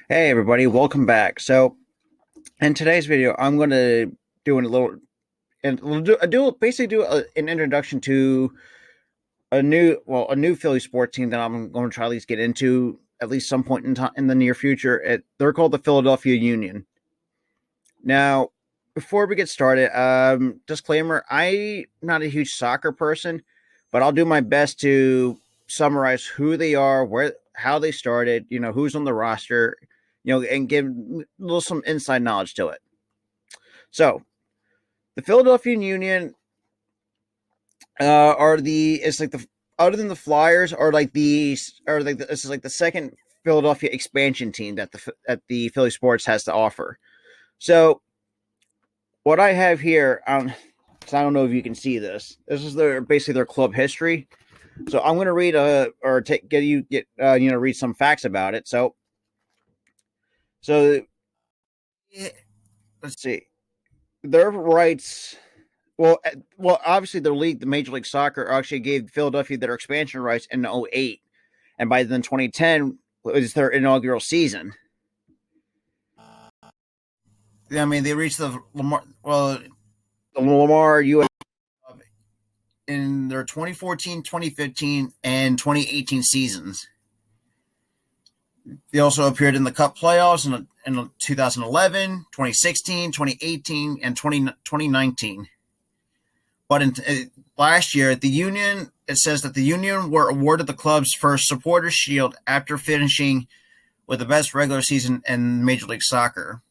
Hey everybody, welcome back. So in today's video, I'm going to do a little and we'll basically do an introduction to a new Philly sports team that I'm going to try at least get into at least some point in time in the near future. They're called the Philadelphia Union. Now, before we get started, disclaimer: I'm not a huge soccer person, but I'll do my best to summarize who they are, how they started, who's on the roster, and give a little some inside knowledge to it. So, the Philadelphia Union are the it's like the other than the Flyers this is like the second Philadelphia expansion team that the Philly Sports has to offer. So, what I have here, because I don't know if you can see this. This is basically their club history. So I'm going to read read some facts about it. So let's see their rights. Obviously the Major League Soccer actually gave Philadelphia their expansion rights in '08, and by then 2010 was their inaugural season. I mean, they reached the Lamar. Well, The Lamar US in their 2014, 2015, and 2018 seasons. They also appeared in the Cup playoffs in 2011, 2016, 2018, and 2019. But last year, it says that the Union were awarded the club's first Supporters Shield after finishing with the best regular season in Major League Soccer.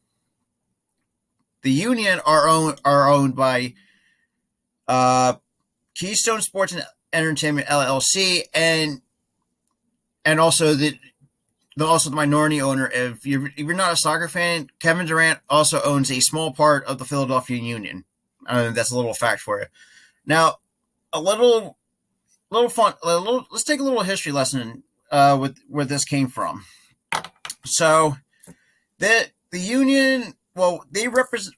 The Union are owned by Keystone Sports and Entertainment LLC, and also the minority owner. If you're not a soccer fan, Kevin Durant also owns a small part of the Philadelphia Union. That's a little fact for you. Now, a little fun. Let's take a little history lesson with where this came from. So, the Union, they represent.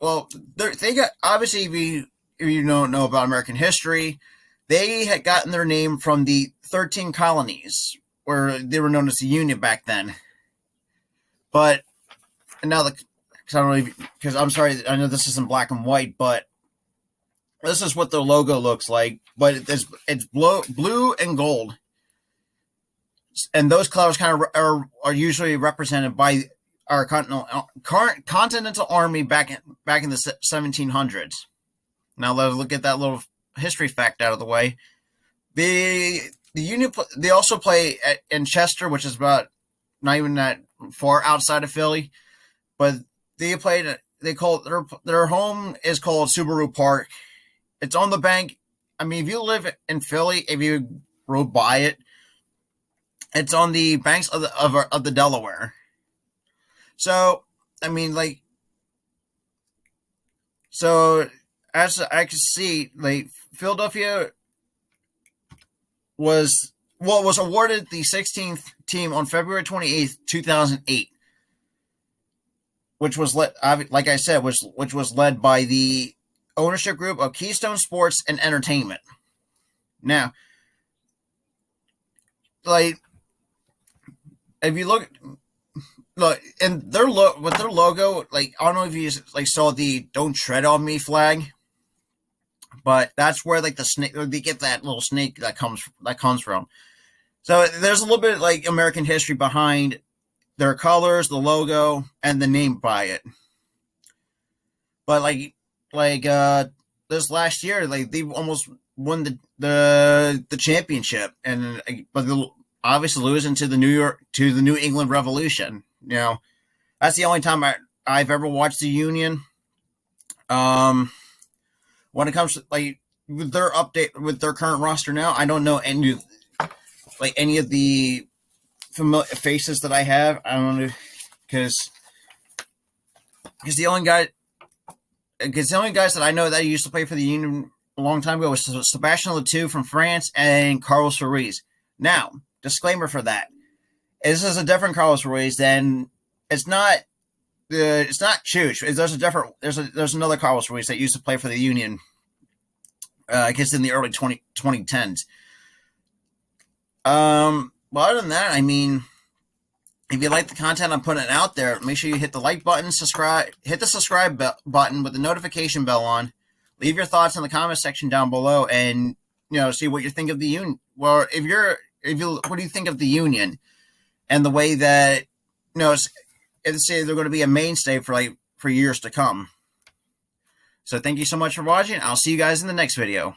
They got, obviously, if you don't know about American history, they had gotten their name from the 13 colonies, where they were known as the Union back then. But now because I'm sorry, I know this isn't black and white, but this is what their logo looks like. But it's blue and gold, and those colors kind of are usually represented by our Continental Army back in the 1700s. Now let's look at that little history fact out of the way. The Union, they also play in Chester, which is about not even that far outside of Philly, but they call their home is called Subaru Park. It's on the bank. I mean, if you live in Philly, if you rode by it, it's on the banks of the Delaware. So, I mean, as I can see, Philadelphia was awarded the 16th team on February 28th, 2008, which was like I said, which was led by the ownership group of Keystone Sports and Entertainment. Now, if you look and with their logo, I don't know if you saw the "Don't Tread on Me" flag, but that's where the snake, they get that little snake that comes from. So there's a little bit American history behind their colors, the logo, and the name by it. But this last year, they almost won the championship, and but they'll obviously losing to the New England Revolution. That's the only time I've ever watched the Union. When it comes to with their update with their current roster now, I don't know any of the familiar faces that I have. I don't know because the only guys that I know that used to play for the Union a long time ago was Sebastian Le from France and Carlos Ruiz. Now, disclaimer for that: this is a different Carlos Ruiz. Then it's not Chooch. There's another Carlos Ruiz that used to play for the Union. I guess in the early 2010s. But other than that, I mean, If you like the content I'm putting out there, make sure you hit the like button, hit the subscribe button with the notification bell on. Leave your thoughts in the comment section down below, and see what you think of the union. Well, what do you think of the union and the way that it's they're going to be a mainstay for years to come. So thank you so much for watching. I'll see you guys in the next video.